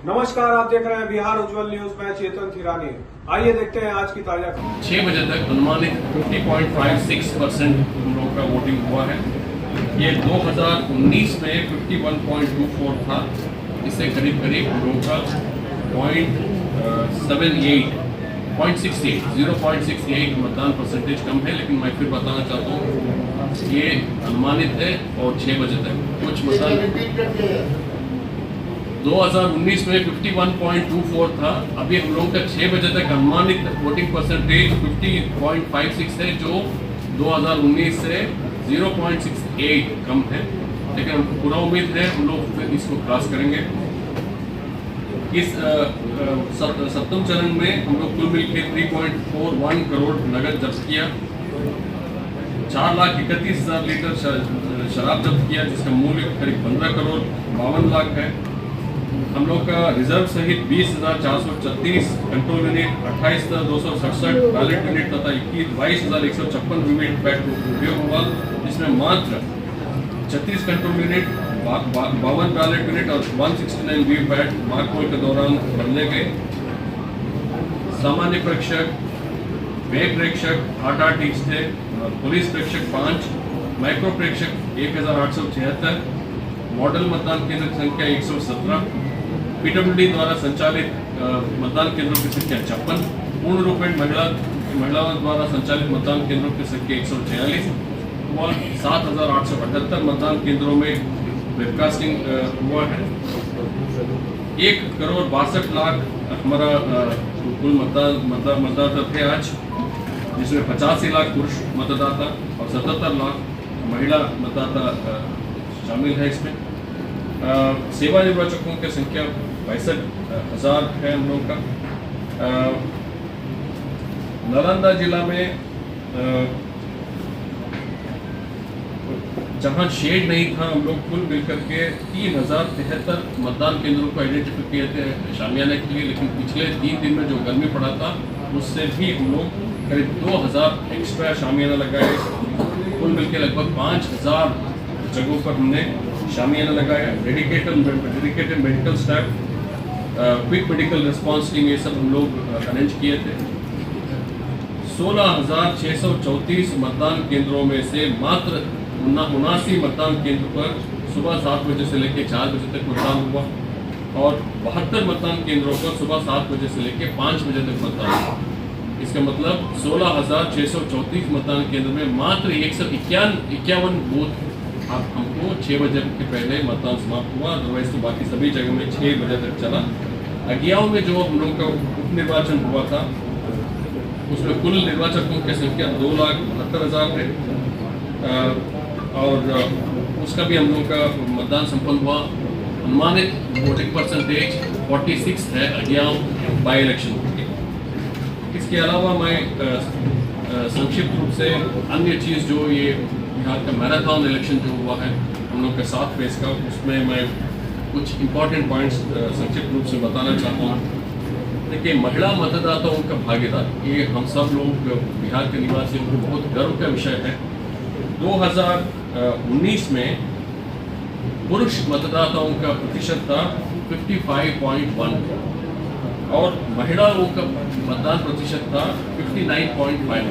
नमस्कार, आप देख रहे हैं बिहार उज्जवल न्यूज। मैं चेतन थिरानी। आइए देखते हैं आज की ताजा खबर। 6 बजे तक अनुमानित 50.56% हम लोगों का वोटिंग हुआ है। ये 2019 में 51.24 था। इससे करीब करीब हम लोगों का 0.68 मतदान परसेंटेज कम है। लेकिन मैं फिर बताना चाहता हूँ ये अनुमानित है और 6 बजे तक कुछ मतदान 2019 में 51.24 था। अभी हम लोगों का 6 बजे तक अनुमानित वोटिंग परसेंटेज 50.56 है, जो 2019 से 0.68 कम है। लेकिन हमको पूरा उम्मीद है हम लोग फिर इसको क्रॉस करेंगे। इस सप्तम चरण में हम लोग कुल मिलकर 3.41 करोड़ नगद जब्त किया, 4,31,000 लीटर शराब जब्त किया, जिसका मूल्य करीब 15 करोड़ 52 लाख है। हम लोग का रिजर्व सहित 20,436 कंट्रोल यूनिट, 28,267 बैलेट यूनिट तथा 22,156 वीवीपैट उपयोग हुआ, जिसमें मात्र 36 कंट्रोल यूनिट, 52 बैलेट यूनिट और 169 वीवीपैट मार्कपोल के दौरान बदले गए। सामान्य प्रेक्षक, व्यय प्रेक्षक 8 ईच थे, पुलिस प्रेक्षक 5, माइक्रो प्रेक्षक 1,876, मॉडल मतदान केंद्र की संख्या 117, पीडब्ल्यूडी द्वारा संचालित मतदान केंद्रों की संख्या 56, पूर्ण रूपेण महिलाओं द्वारा संचालित मतदान केंद्रों की संख्या 146 हुआ। 7,878 मतदान केंद्रों में वेबकास्टिंग हुआ है। 1,62,00,000 हमारा कुल मतदाता थे आज, जिसमें 85 लाख पुरुष मतदाता और 77 लाख महिला मतदाता शामिल है। इसमें सेवा निर्वाचकों की संख्या 62,000 है हम लोग का। नालंदा जिला में जहां शेड नहीं था, हम लोग कुल मिलकर के 3,073 मतदान केंद्रों को आइडेंटिफाई किए थे शामियाने के लिए। लेकिन पिछले 3 दिन में जो गर्मी पड़ा था उससे भी हम लोग करीब 2,000 एक्स्ट्रा शामियाना लगाए। कुल मिलकर लगभग 5,000 जगहों पर हमने शामियाना लगाया। Dedicated medical staff, quick medical response team, ये सब हम लोग अरेंज किए थे। 16,634 मतदान केंद्रों में से मात्र 79 मतदान केंद्र पर सुबह 7 बजे से लेकर 4 बजे तक मतदान हुआ और 72 मतदान केंद्रों पर सुबह 7 बजे से लेकर 5 बजे तक मतदान हुआ। इसका मतलब 16,634 मतदान केंद्र में मात्र 151 बूथ हमको 6 बजे के पहले मतदान समाप्त हुआ। अदरवाइज तो बाकी सभी जगह में 6 बजे तक चला। अगियाओं में जो हम लोग का उप निर्वाचन हुआ था उसमें कुल निर्वाचकों की संख्या 2,72,000 है और उसका भी हम लोग का मतदान संपन्न हुआ। अनुमानित वोटिंग परसेंटेज 46 है अगियाओं बाई इलेक्शन। इसके अलावा मैं संक्षिप्त रूप से अन्य चीज़ जो ये बिहार का मैराथन इलेक्शन जो हुआ है हम लोग के 7 फेज का, उसमें मैं कुछ इम्पॉर्टेंट पॉइंट्स संक्षिप्त रूप से बताना चाहता हूँ। देखिए, महिला मतदाताओं का भागीदार, ये हम सब लोग बिहार के निवासियों को बहुत गर्व का विषय है। 2019 में पुरुष मतदाताओं का प्रतिशत था 55.1 और महिलाओं का मतदान प्रतिशत था 59.5।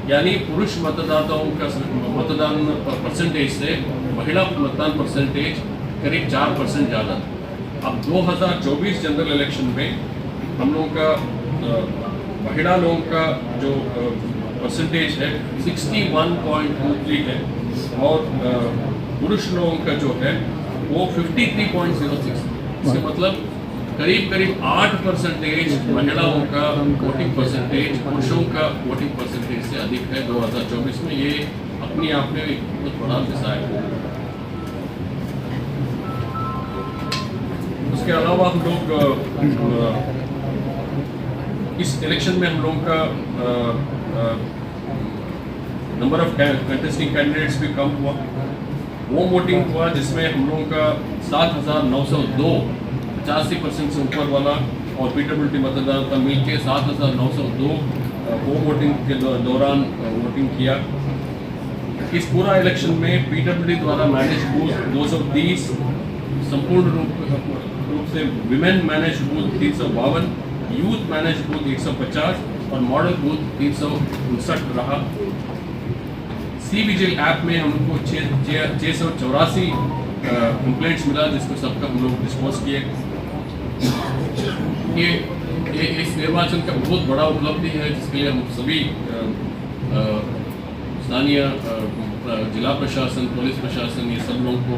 यानी पुरुष मतदाताओं का मतदान परसेंटेज से महिला मतदान परसेंटेज करीब 4% ज़्यादा था। अब 2024 जनरल इलेक्शन में हम लोगों का महिला लोगों का जो परसेंटेज है 61.23 है और पुरुष लोगों का जो है वो 53.06। इसका मतलब करीब 8% महिलाओं का वोटिंग परसेंटेज पुरुषों का वोटिंग परसेंटेज से अधिक है 2024 में। ये अपने आप में एक बहुत बड़ा विषय है। उसके अलावा हम लोग इस इलेक्शन में हम लोगों का नंबर ऑफ कंटेस्टिंग कैंडिडेट्स भी कम हुआ। होम वोटिंग हुआ जिसमें हम लोगों का 7,902 85% से ऊपर वाला और पीडब्ल्यूडी मतदाता मिलकर 7,902 होम वोटिंग के दौरान वोटिंग किया। इस पूरा इलेक्शन में पीडब्ल्यूडी द्वारा मैनेज बूथ 230 संपूर्ण रूप उससे women manage booth 352, youth manage booth 150 और मॉडल बूथ 359 रहा। सी विजिल ऐप में हम लोग को 684 कंप्लेंट्स मिला, जिसको सबका हम लोग डिस्पोज किए। ये इस निर्वाचन का बहुत बड़ा उपलब्धि है, जिसके लिए हम सभी स्थानीय जिला प्रशासन, पुलिस प्रशासन, ये सब लोगों को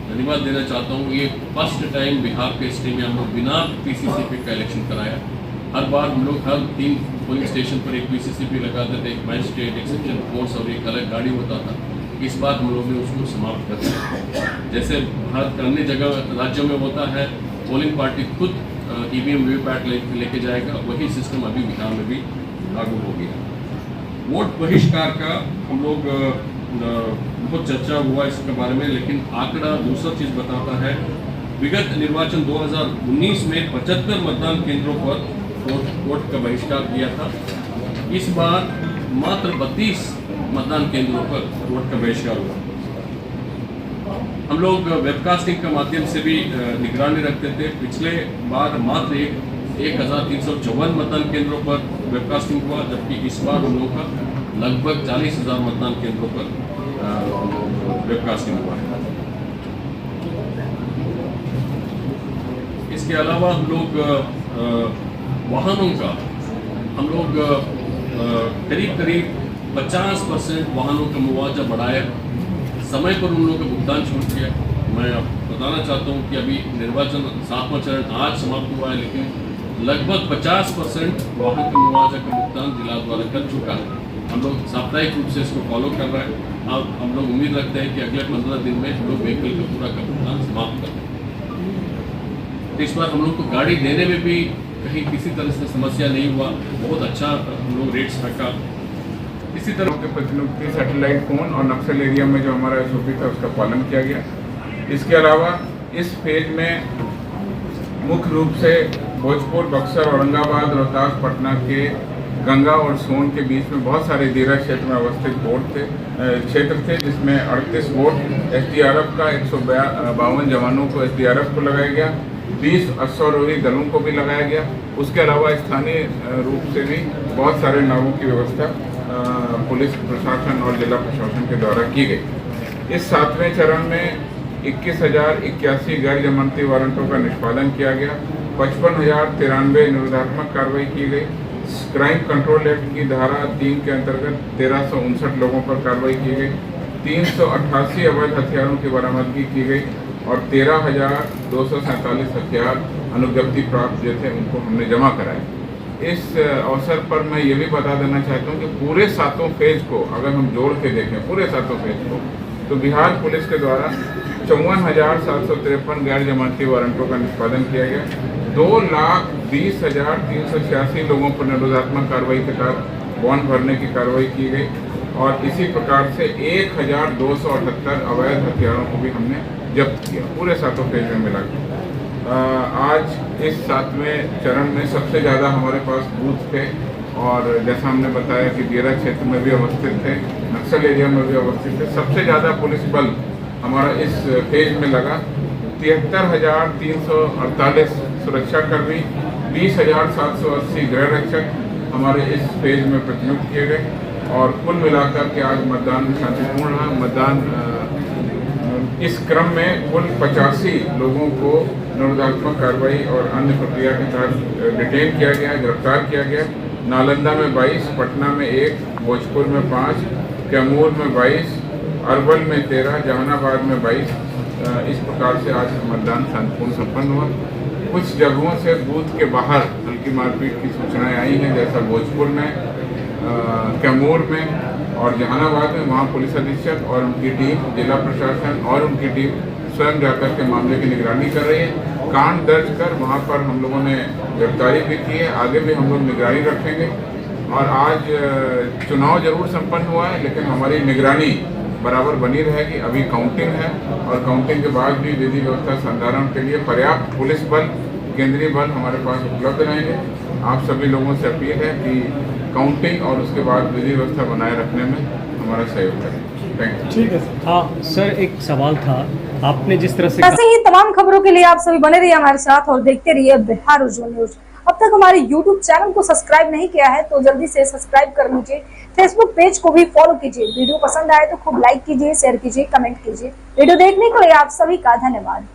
धन्यवाद देना चाहता हूँ। ये फर्स्ट टाइम बिहार के स्टेट में हम लोग बिना पीसीसीपी का इलेक्शन कराया। हर बार हम लोग हर 3 पोलिंग स्टेशन पर एक पीसीसीपी लगाते थे, एक मैजिस्ट्रेट, एक सेक्शन फोर्स और एक अलग गाड़ी होता था। इस बार हम लोग ने उसको समाप्त कर दिया। जैसे भारत के अन्य जगह राज्यों में होता है, पोलिंग पार्टी खुद ईवीएम वीवीपैट लेके जाएगा, वही सिस्टम अभी बिहार में भी लागू हो गया। वोट बहिष्कार का हम लोग बहुत चर्चा हुआ इसके बारे में, लेकिन आंकड़ा दूसरा चीज़ बताता है। विगत निर्वाचन 2019 में 75 मतदान केंद्रों पर वोट का बहिष्कार किया था। इस बार मात्र 32 मतदान केंद्रों पर वोट का बहिष्कार हुआ। हम लोग वेबकास्टिंग के माध्यम से भी निगरानी रखते थे। पिछले बार मात्र 1354 मतदान केंद्रों पर वेबकास्टिंग हुआ, जबकि इस बार हम लोग का लगभग 40,000 मतदान केंद्रों पर वेबकास्टिंग हुआ है। इसके अलावा हम लोग वाहनों का हम लोग करीब 50% वाहनों का मुआवजा बढ़ाया, समय पर उन लोगों का भुगतान शुरू किया। मैं बताना चाहता हूँ कि अभी निर्वाचन 7वां चरण आज समाप्त हुआ है, लेकिन लगभग 50% वाहन के मुआवजा का भुगतान जिला द्वारा कर चुका है। हम लोग साप्ताहिक रूप से इसको फॉलो कर रहे हैं। अब हम लोग उम्मीद रखते हैं कि अगले 15 दिन में हम लोग व्हीकल का पूरा का भुगतान समाप्त कर दें। इस बार हम लोग को गाड़ी देने में भी कहीं किसी तरह से समस्या नहीं हुआ, बहुत अच्छा हम लोग रेट्स रखा। इसी तरह के प्रतिनियुक्ति, सैटेलाइट फोन और नक्सल एरिया में जो हमारा एसओपी था उसका पालन किया गया। इसके अलावा इस फेज में मुख्य रूप से भोजपुर, बक्सर, औरंगाबाद, रोहतास, पटना के गंगा और सोन के बीच में बहुत सारे दियरा क्षेत्र में अवस्थित क्षेत्र थे, जिसमें 38 वोट एसडीआरएफ का 152 जवानों को एसडीआरएफ को लगाया गया, 20 अश्वारोही दलों को भी लगाया गया। उसके अलावा स्थानीय रूप से भी बहुत सारे नावों की व्यवस्था पुलिस प्रशासन और जिला प्रशासन के द्वारा की गई। इस 7वें चरण में 21,081 गैर जमानती वारंटों का निष्पादन किया गया, 55,093 निरोधात्मक कार्रवाई की गई। क्राइम कंट्रोल एक्ट की धारा 3 के अंतर्गत 1359 लोगों पर कार्रवाई की गई, 388 अवैध हथियारों की बरामदगी की गई और 13,247 हथियार अनुज्ञप्ति प्राप्त जो थे उनको हमने जमा कराए। इस अवसर पर मैं ये भी बता देना चाहता हूँ कि पूरे 7 फेज को अगर हम जोड़ के देखें, पूरे 7 फेज को, तो बिहार पुलिस के द्वारा 54,753 गैर जमानती वारंटों का निष्पादन किया गया। 2,20,386 लोगों पर निरोधात्मक कार्रवाई के तहत बॉन्ड भरने की कार्रवाई की गई और इसी प्रकार से 1,278 अवैध हथियारों को भी हमने जब्त किया, पूरे 7 फेज में मिलाकर। आज इस 7वें चरण में सबसे ज़्यादा हमारे पास बूथ थे और जैसा हमने बताया कि दियरा क्षेत्र में भी अवस्थित थे, नक्सल एरिया में भी अवस्थित थे। सबसे ज़्यादा पुलिस बल हमारा इस फेज में लगा। 73,348 सुरक्षाकर्मी, 20,780 गृह रक्षक हमारे इस फेज में प्रतिनियुक्त किए गए और कुल मिलाकर के आज मतदान शांतिपूर्ण रहा। मतदान इस क्रम में कुल 85 लोगों को निरोधात्मक कार्रवाई और अन्य प्रक्रिया के तहत डिटेन किया गया, गिरफ्तार किया गया। नालंदा में 22, पटना में 1, भोजपुर में 5, कैमूर में 22, अरवल में 13, जहानाबाद में 22। इस प्रकार से आज मतदान शांतिपूर्ण संपन्न हुआ। कुछ जगहों से बूथ के बाहर हल्की मारपीट की सूचनाएं आई हैं, जैसा भोजपुर में, कैमूर में और जहानाबाद में। वहाँ पुलिस अधीक्षक और उनकी टीम, जिला प्रशासन और उनकी टीम स्वयं जाकर के मामले की निगरानी कर रही है। कांड दर्ज कर वहाँ पर हम लोगों ने गिरफ्तारी भी की है। आगे भी हम लोग निगरानी रखेंगे और आज चुनाव जरूर संपन्न हुआ है, लेकिन हमारी निगरानी बराबर बनी रहेगी। अभी काउंटिंग है और काउंटिंग के बाद भी विधि व्यवस्था संधारण के लिए पर्याप्त पुलिस बल, केंद्रीय बल हमारे पास उपलब्ध रहेंगे। आप सभी लोगों से अपील है कि काउंटिंग और उसके बाद विधि व्यवस्था बनाए रखने में हमारा सहयोग करें। Thank you. ठीक है। हाँ सर, एक सवाल था। आपने जिस तरह से ऐसे ही तमाम खबरों के लिए आप सभी बने रहिए हमारे साथ और देखते रहिए बिहार उज्जवल न्यूज। अब तक हमारे YouTube चैनल को सब्सक्राइब नहीं किया है तो जल्दी से सब्सक्राइब कर लीजिए। फेसबुक पेज को भी फॉलो कीजिए। वीडियो पसंद आए तो खूब लाइक कीजिए, शेयर कीजिए, कमेंट कीजिए। वीडियो देखने के लिए आप सभी का धन्यवाद।